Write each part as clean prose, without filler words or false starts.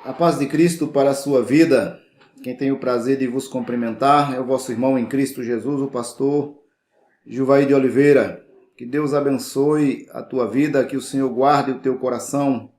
A paz de Cristo para a sua vida. Quem tem o prazer de vos cumprimentar é o vosso irmão em Cristo Jesus, o pastor Juvaí de Oliveira. Que Deus abençoe a tua vida, que o Senhor guarde o teu coração.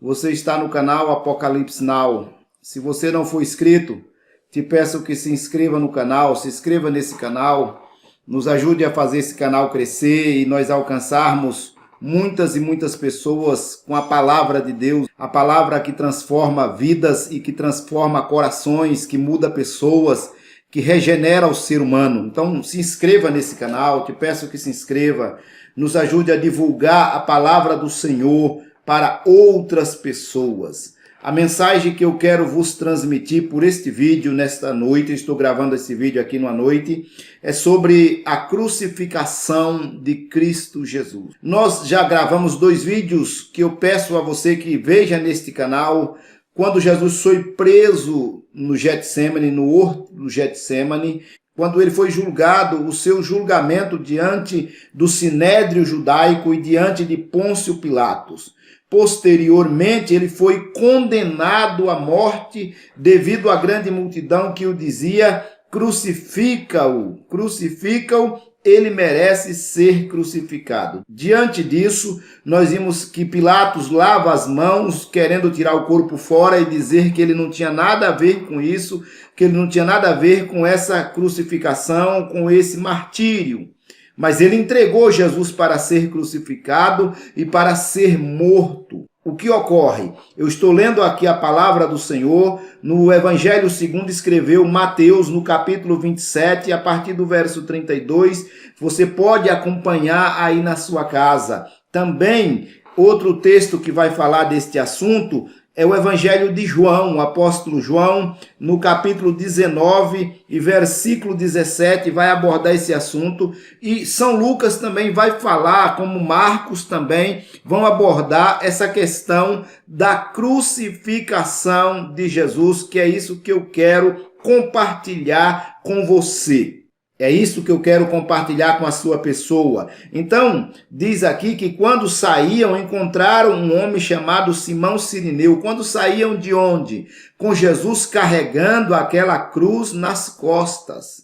Você está no canal Apocalipse Now. Se você não for inscrito, te peço que se inscreva no canal, se inscreva nesse canal, nos ajude a fazer esse canal crescer e nós alcançarmos muitas e muitas pessoas com a palavra de Deus, a palavra que transforma vidas e que transforma corações, que muda pessoas, que regenera o ser humano. Então se inscreva nesse canal, te peço que se inscreva, nos ajude a divulgar a palavra do Senhor para outras pessoas. A mensagem que eu quero vos transmitir por este vídeo nesta noite, estou gravando esse vídeo aqui numa noite, é sobre a crucificação de Cristo Jesus. Nós já gravamos 2 vídeos que eu peço a você que veja neste canal, quando Jesus foi preso no Getsemane, no horto do Getsemane, quando ele foi julgado, o seu julgamento diante do Sinédrio judaico e diante de Pôncio Pilatos. Posteriormente, ele foi condenado à morte devido à grande multidão que o dizia: crucifica-o, crucifica-o, ele merece ser crucificado. Diante disso, nós vimos que Pilatos lava as mãos, querendo tirar o corpo fora e dizer que ele não tinha nada a ver com isso, que ele não tinha nada a ver com essa crucificação, com esse martírio. Mas ele entregou Jesus para ser crucificado e para ser morto. O que ocorre? Eu estou lendo aqui a palavra do Senhor no Evangelho segundo escreveu Mateus, no capítulo 27, a partir do verso 32. Você pode acompanhar aí na sua casa. Também, outro texto que vai falar deste assunto é o Evangelho de João, o apóstolo João, no capítulo 19 e versículo 17, vai abordar esse assunto. E São Lucas também vai falar, como Marcos também, vão abordar essa questão da crucificação de Jesus, que é isso que eu quero compartilhar com você. É isso que eu quero compartilhar com a sua pessoa. Então, diz aqui que quando saíam, encontraram um homem chamado Simão Cirineu. Quando saíam de onde? Com Jesus carregando aquela cruz nas costas.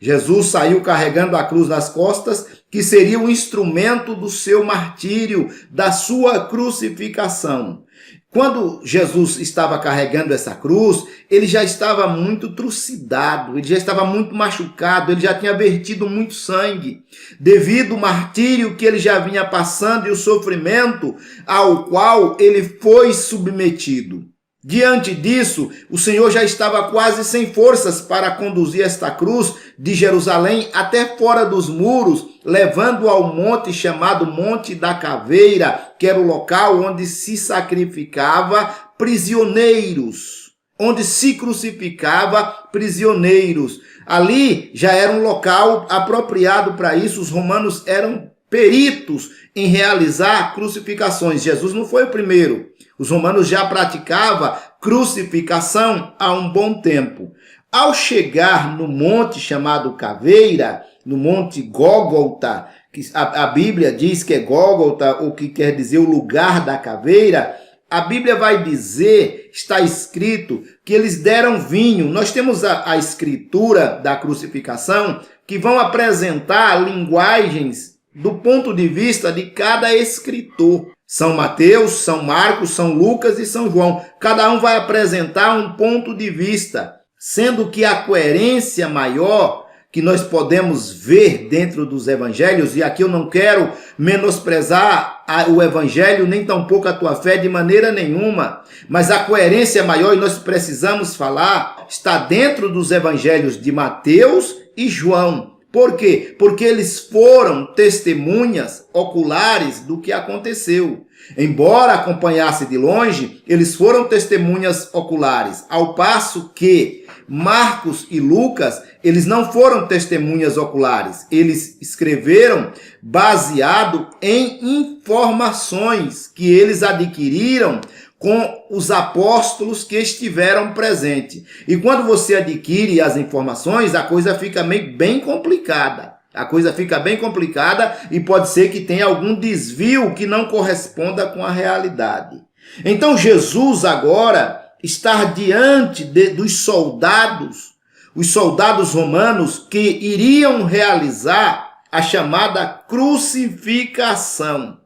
Jesus saiu carregando a cruz nas costas, que seria o instrumento do seu martírio, da sua crucificação. Quando Jesus estava carregando essa cruz, ele já estava muito trucidado, ele já estava muito machucado, ele já tinha vertido muito sangue, devido ao martírio que ele já vinha passando e o sofrimento ao qual ele foi submetido. Diante disso, o Senhor já estava quase sem forças para conduzir esta cruz de Jerusalém até fora dos muros, levando ao monte chamado Monte da Caveira, que era o local onde se sacrificava prisioneiros, onde se crucificava prisioneiros. Ali já era um local apropriado para isso, os romanos eram peritos em realizar crucificações. Jesus não foi o primeiro. Os romanos já praticavam crucificação há um bom tempo. Ao chegar no monte chamado Caveira, no monte Gólgota, que a Bíblia diz que é Gólgota, ou que quer dizer o lugar da caveira, a Bíblia vai dizer, está escrito, que eles deram vinho. Nós temos a escritura da crucificação que vão apresentar linguagens do ponto de vista de cada escritor. São Mateus, São Marcos, São Lucas e São João. Cada um vai apresentar um ponto de vista, sendo que a coerência maior que nós podemos ver dentro dos evangelhos, e aqui eu não quero menosprezar o evangelho, nem tampouco a tua fé de maneira nenhuma, mas a coerência maior, e nós precisamos falar, está dentro dos evangelhos de Mateus e João. Por quê? Porque eles foram testemunhas oculares do que aconteceu. Embora acompanhasse de longe, eles foram testemunhas oculares. Ao passo que Marcos e Lucas, eles não foram testemunhas oculares. Eles escreveram baseado em informações que eles adquiriram com os apóstolos que estiveram presentes. E quando você adquire as informações, a coisa fica meio bem complicada. A coisa fica bem complicada e pode ser que tenha algum desvio que não corresponda com a realidade. Então Jesus agora, estar diante dos soldados, os soldados romanos que iriam realizar a chamada crucificação.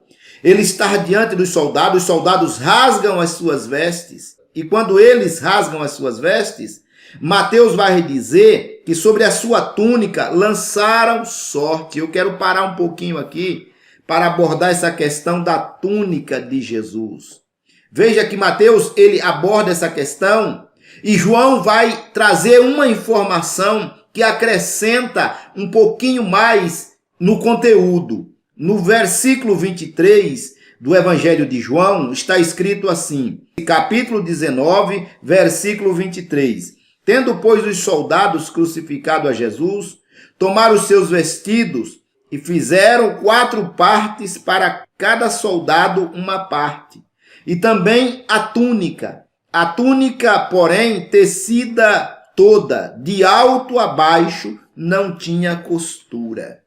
Ele está diante dos soldados, os soldados rasgam as suas vestes, e quando eles rasgam as suas vestes, Mateus vai dizer que sobre a sua túnica lançaram sorte. Eu quero parar um pouquinho aqui para abordar essa questão da túnica de Jesus. Veja que Mateus, ele aborda essa questão e João vai trazer uma informação que acrescenta um pouquinho mais no conteúdo. No versículo 23 do Evangelho de João está escrito assim, capítulo 19, versículo 23. Tendo, pois, os soldados crucificado a Jesus, tomaram os seus vestidos e fizeram 4 partes para cada soldado uma parte. E também a túnica, porém, tecida toda, de alto a baixo, não tinha costura.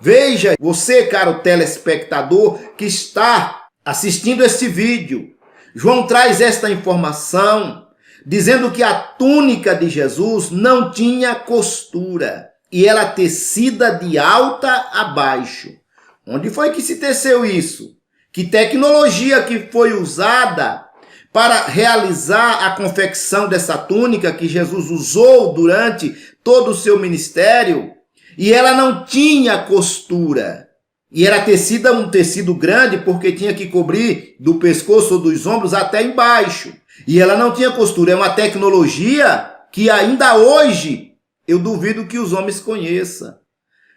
Veja, você, caro telespectador, que está assistindo este vídeo, João traz esta informação, dizendo que a túnica de Jesus não tinha costura, e ela tecida de alta a baixo. Onde foi que se teceu isso? Que tecnologia que foi usada para realizar a confecção dessa túnica que Jesus usou durante todo o seu ministério? E ela não tinha costura. E era tecida um tecido grande porque tinha que cobrir do pescoço ou dos ombros até embaixo. E ela não tinha costura. É uma tecnologia que ainda hoje eu duvido que os homens conheçam.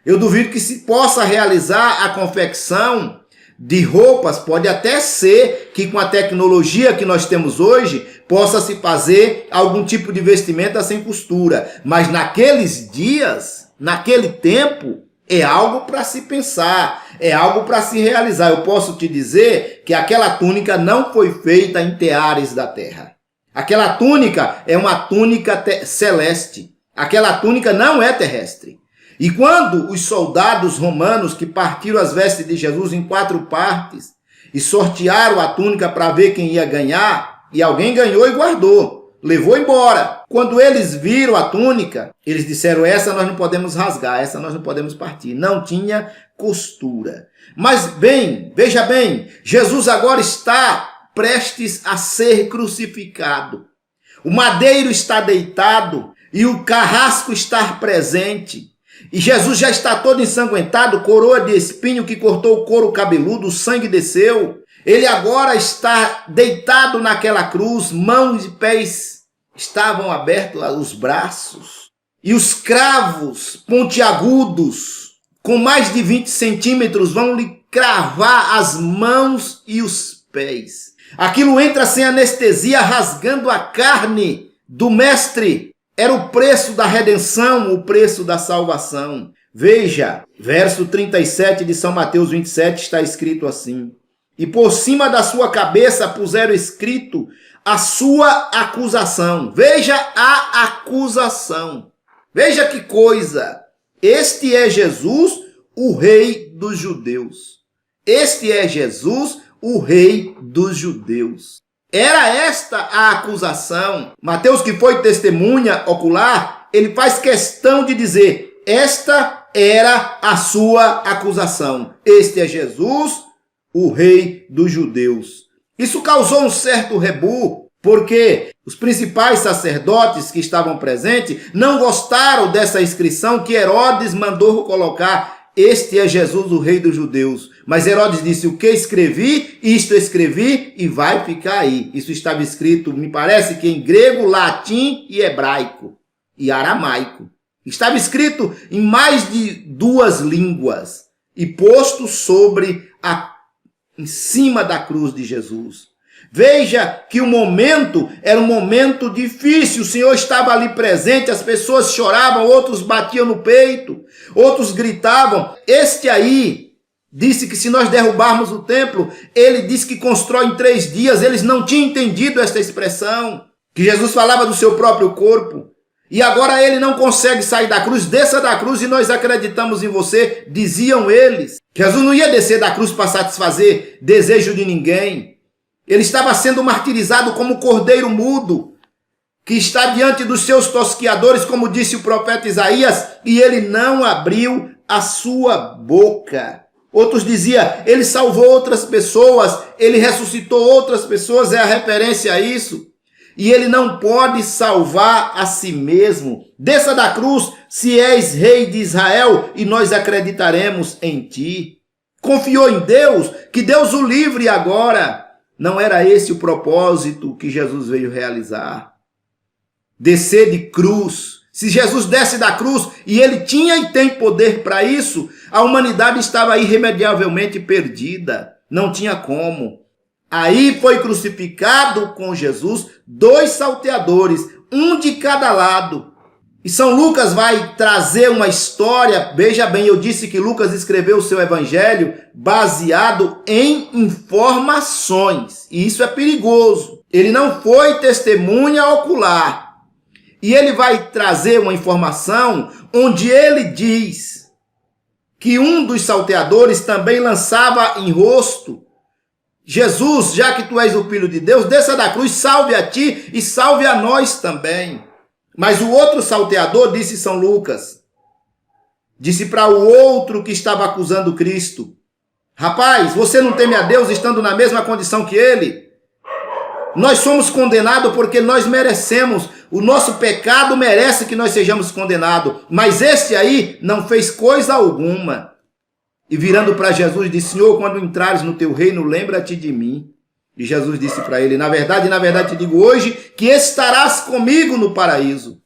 Eu duvido que se possa realizar a confecção de roupas. Pode até ser que com a tecnologia que nós temos hoje possa se fazer algum tipo de vestimenta sem costura. Mas naqueles dias, naquele tempo, é algo para se pensar, é algo para se realizar. Eu posso te dizer que aquela túnica não foi feita em teares da terra. Aquela túnica é uma túnica celeste. Aquela túnica não é terrestre. E quando os soldados romanos que partiram as vestes de Jesus em 4 partes e sortearam a túnica para ver quem ia ganhar, e alguém ganhou e guardou, levou embora. Quando eles viram a túnica, eles disseram, essa nós não podemos rasgar, essa nós não podemos partir. Não tinha costura. Mas bem, veja bem, Jesus agora está prestes a ser crucificado. O madeiro está deitado e o carrasco está presente. E Jesus já está todo ensanguentado, coroa de espinho que cortou o couro cabeludo, o sangue desceu. Ele agora está deitado naquela cruz, mãos e pés estavam abertos, os braços. E os cravos pontiagudos, com mais de 20 centímetros, vão lhe cravar as mãos e os pés. Aquilo entra sem anestesia, rasgando a carne do mestre. Era o preço da redenção, o preço da salvação. Veja, verso 37 de São Mateus 27 está escrito assim. E por cima da sua cabeça puseram escrito a sua acusação. Veja a acusação. Veja que coisa. Este é Jesus, o Rei dos Judeus. Este é Jesus, o Rei dos Judeus. Era esta a acusação. Mateus, que foi testemunha ocular, ele faz questão de dizer, esta era a sua acusação. Este é Jesus, o Rei dos Judeus. Isso causou um certo rebu, porque os principais sacerdotes que estavam presentes não gostaram dessa inscrição que Herodes mandou colocar. Este é Jesus, o Rei dos Judeus. Mas Herodes disse, o que escrevi, isto escrevi e vai ficar aí. Isso estava escrito, me parece que em grego, latim e hebraico e aramaico. Estava escrito em mais de 2 línguas e posto em cima da cruz de Jesus. Veja que o momento era um momento difícil, o Senhor estava ali presente, as pessoas choravam, outros batiam no peito, outros gritavam. Este aí disse que se nós derrubarmos o templo, ele disse que constrói em 3 dias, eles não tinham entendido esta expressão, que Jesus falava do seu próprio corpo. E agora ele não consegue sair da cruz, desça da cruz e nós acreditamos em você, diziam eles. Jesus não ia descer da cruz para satisfazer desejo de ninguém. Ele estava sendo martirizado como cordeiro mudo, que está diante dos seus tosquiadores, como disse o profeta Isaías, e ele não abriu a sua boca. Outros diziam, ele salvou outras pessoas, ele ressuscitou outras pessoas, é a referência a isso. E ele não pode salvar a si mesmo. Desça da cruz, se és rei de Israel, e nós acreditaremos em ti. Confiou em Deus, que Deus o livre agora. Não era esse o propósito que Jesus veio realizar. Descer de cruz. Se Jesus desce da cruz, e ele tinha e tem poder para isso, a humanidade estava irremediavelmente perdida. Não tinha como. Aí foi crucificado com Jesus 2 salteadores, um de cada lado. E São Lucas vai trazer uma história, veja bem, eu disse que Lucas escreveu o seu evangelho baseado em informações. E isso é perigoso. Ele não foi testemunha ocular. E ele vai trazer uma informação onde ele diz que um dos salteadores também lançava em rosto: Jesus, já que tu és o Filho de Deus, desça da cruz, salve a ti e salve a nós também. Mas o outro salteador, disse São Lucas, disse para o outro que estava acusando Cristo: rapaz, você não teme a Deus estando na mesma condição que ele? Nós somos condenados porque nós merecemos. O nosso pecado merece que nós sejamos condenados. Mas este aí não fez coisa alguma. E virando para Jesus, disse: Senhor, quando entrares no teu reino, lembra-te de mim. E Jesus disse para ele: na verdade te digo hoje que estarás comigo no paraíso.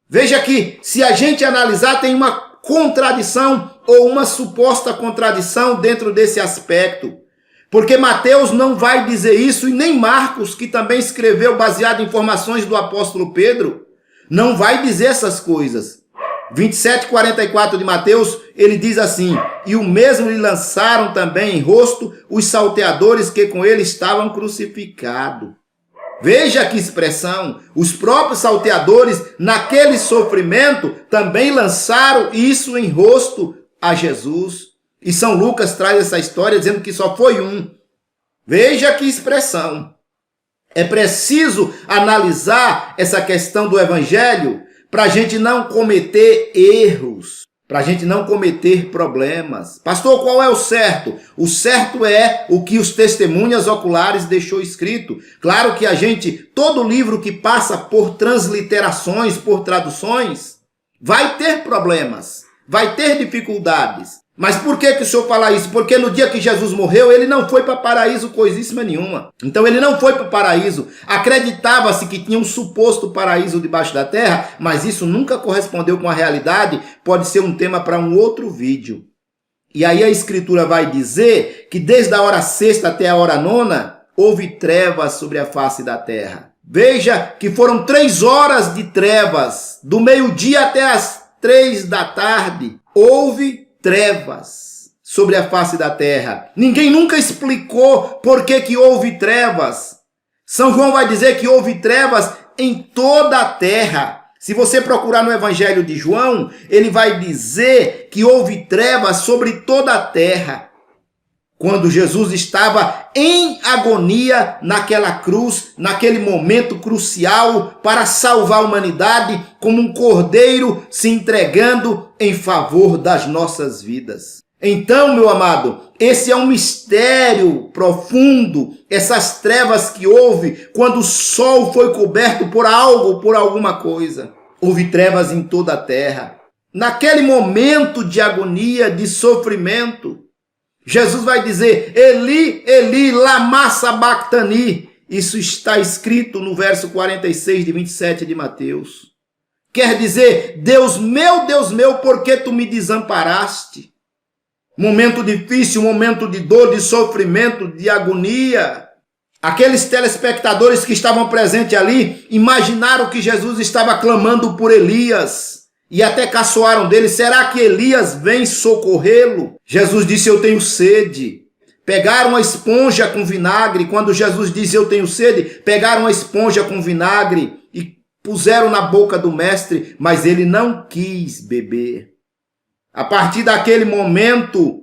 Veja que, se a gente analisar, tem uma contradição ou uma suposta contradição dentro desse aspecto. Porque Mateus não vai dizer isso, e nem Marcos, que também escreveu baseado em informações do apóstolo Pedro, não vai dizer essas coisas. 27:44 de Mateus, ele diz assim: e o mesmo lhe lançaram também em rosto os salteadores que com ele estavam crucificados. Veja que expressão, os próprios salteadores, naquele sofrimento, também lançaram isso em rosto a Jesus. E São Lucas traz essa história dizendo que só foi um. Veja que expressão. É preciso analisar essa questão do evangelho para a gente não cometer erros, para a gente não cometer problemas. Pastor, qual é o certo? O certo é o que os testemunhas oculares deixou escrito. Claro que todo livro que passa por transliterações, por traduções, vai ter problemas, vai ter dificuldades. Mas por que o senhor fala isso? Porque no dia que Jesus morreu, ele não foi para paraíso coisíssima nenhuma. Então ele não foi para o paraíso. Acreditava-se que tinha um suposto paraíso debaixo da terra, mas isso nunca correspondeu com a realidade. Pode ser um tema para um outro vídeo. E aí a escritura vai dizer que desde a hora 6ª até a hora 9ª, houve trevas sobre a face da terra. Veja que foram 3 horas de trevas, do meio-dia até as 3 da tarde. Houve trevas sobre a face da terra. Ninguém nunca explicou por que houve trevas. São João vai dizer que houve trevas em toda a terra. Se você procurar no Evangelho de João, ele vai dizer que houve trevas sobre toda a terra. Quando Jesus estava em agonia naquela cruz, naquele momento crucial para salvar a humanidade, como um cordeiro se entregando em favor das nossas vidas. Então, meu amado, esse é um mistério profundo, essas trevas que houve quando o sol foi coberto por algo, por alguma coisa. Houve trevas em toda a terra. Naquele momento de agonia, de sofrimento, Jesus vai dizer: Eli, Eli, lama sabachthani. Isso está escrito no verso 46 de 27 de Mateus. Quer dizer: Deus meu, por que tu me desamparaste? Momento difícil, momento de dor, de sofrimento, de agonia. Aqueles telespectadores que estavam presentes ali imaginaram que Jesus estava clamando por Elias. E até caçoaram dele: será que Elias vem socorrê-lo? Jesus disse: eu tenho sede. Pegaram uma esponja com vinagre. Quando Jesus disse: eu tenho sede, pegaram uma esponja com vinagre e puseram na boca do mestre, mas ele não quis beber. A partir daquele momento,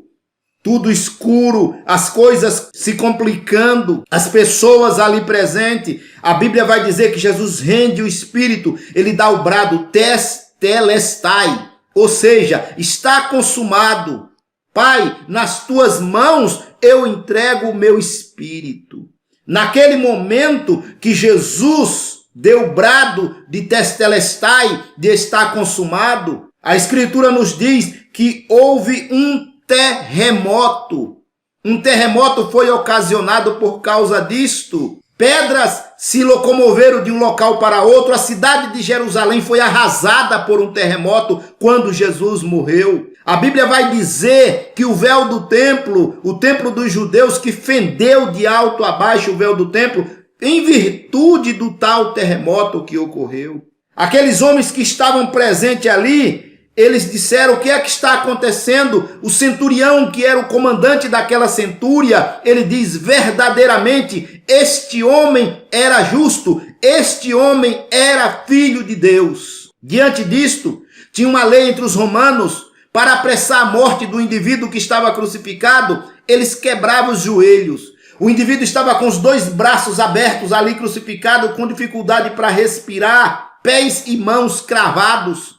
tudo escuro, as coisas se complicando, as pessoas ali presentes. A Bíblia vai dizer que Jesus rende o espírito, ele dá o brado tetelestai, ou seja, está consumado. Pai, nas tuas mãos eu entrego o meu espírito. Naquele momento que Jesus deu o brado de tetelestai, de estar consumado, a Escritura nos diz que houve um terremoto. Um terremoto foi ocasionado por causa disto. Pedras se locomoveram de um local para outro. A cidade de Jerusalém foi arrasada por um terremoto quando Jesus morreu. A Bíblia vai dizer que o véu do templo, o templo dos judeus, que fendeu de alto a baixo o véu do templo, em virtude do tal terremoto que ocorreu. Aqueles homens que estavam presentes ali, eles disseram: o que é que está acontecendo? O centurião, que era o comandante daquela centúria, ele diz: verdadeiramente, este homem era justo, este homem era filho de Deus. Diante disto, tinha uma lei entre os romanos, para apressar a morte do indivíduo que estava crucificado, eles quebravam os joelhos. O indivíduo estava com os dois braços abertos ali crucificado, com dificuldade para respirar, pés e mãos cravados.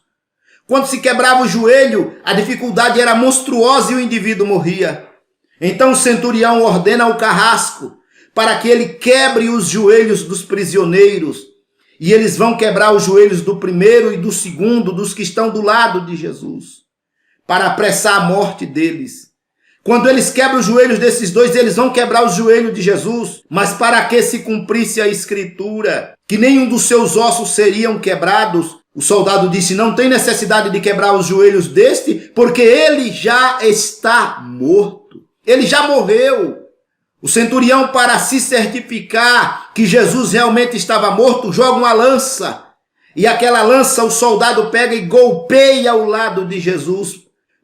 Quando se quebrava o joelho, a dificuldade era monstruosa e o indivíduo morria. Então o centurião ordena ao carrasco para que ele quebre os joelhos dos prisioneiros. E eles vão quebrar os joelhos do primeiro e do segundo, dos que estão do lado de Jesus, para apressar a morte deles. Quando eles quebram os joelhos desses dois, eles vão quebrar os joelhos de Jesus, mas para que se cumprisse a Escritura, que nenhum dos seus ossos seriam quebrados, o soldado disse: não tem necessidade de quebrar os joelhos deste, porque ele já está morto. Ele já morreu. O centurião, para se certificar que Jesus realmente estava morto, joga uma lança. E aquela lança o soldado pega e golpeia o lado de Jesus,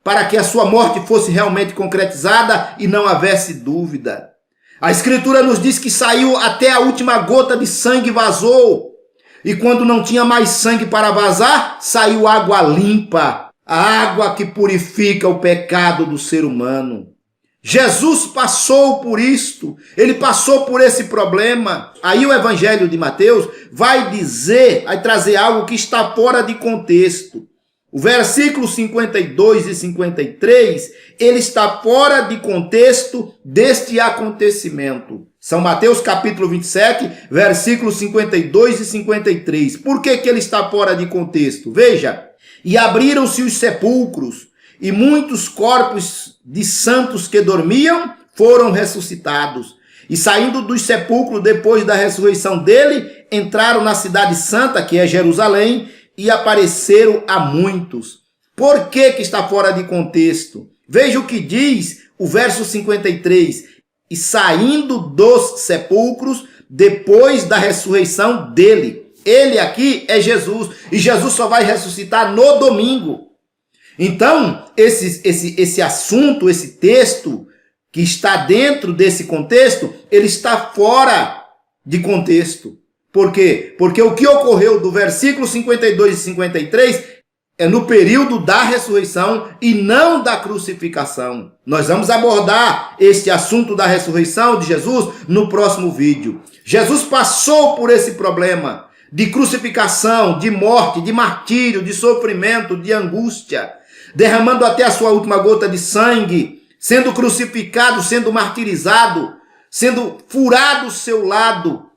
para que a sua morte fosse realmente concretizada e não houvesse dúvida. A Escritura nos diz que saiu até a última gota de sangue, vazou. E quando não tinha mais sangue para vazar, saiu água limpa, a água que purifica o pecado do ser humano. Jesus passou por isto, ele passou por esse problema. Aí o Evangelho de Mateus vai trazer algo que está fora de contexto. O versículo 52 e 53, ele está fora de contexto deste acontecimento. São Mateus capítulo 27, versículos 52 e 53. Por que ele está fora de contexto? Veja: e abriram-se os sepulcros, e muitos corpos de santos que dormiam foram ressuscitados. E saindo dos sepulcros depois da ressurreição dele, entraram na cidade santa, que é Jerusalém, e apareceram a muitos. Por que está fora de contexto? Veja o que diz o verso 53. E saindo dos sepulcros depois da ressurreição dele. Ele aqui é Jesus. E Jesus só vai ressuscitar no domingo. Então, esse assunto, esse texto que está dentro desse contexto, ele está fora de contexto. Por quê? Porque o que ocorreu do versículo 52 e 53 é no período da ressurreição e não da crucificação. Nós vamos abordar este assunto da ressurreição de Jesus no próximo vídeo. Jesus passou por esse problema de crucificação, de morte, de martírio, de sofrimento, de angústia, derramando até a sua última gota de sangue, sendo crucificado, sendo martirizado, sendo furado o seu lado.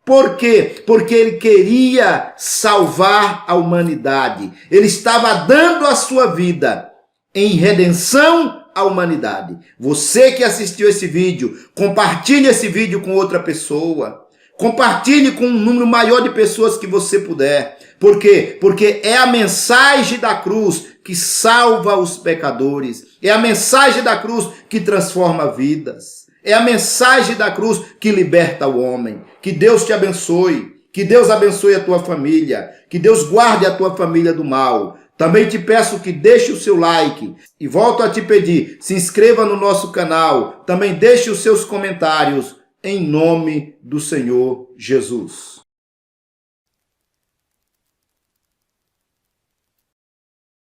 Por quê? Porque ele queria salvar a humanidade. Ele estava dando a sua vida em redenção à humanidade. Você que assistiu esse vídeo, compartilhe esse vídeo com outra pessoa. Compartilhe com um número maior de pessoas que você puder. Por quê? Porque é a mensagem da cruz que salva os pecadores. É a mensagem da cruz que transforma vidas. É a mensagem da cruz que liberta o homem. Que Deus te abençoe. Que Deus abençoe a tua família. Que Deus guarde a tua família do mal. Também te peço que deixe o seu like. E volto a te pedir, se inscreva no nosso canal. Também deixe os seus comentários. Em nome do Senhor Jesus.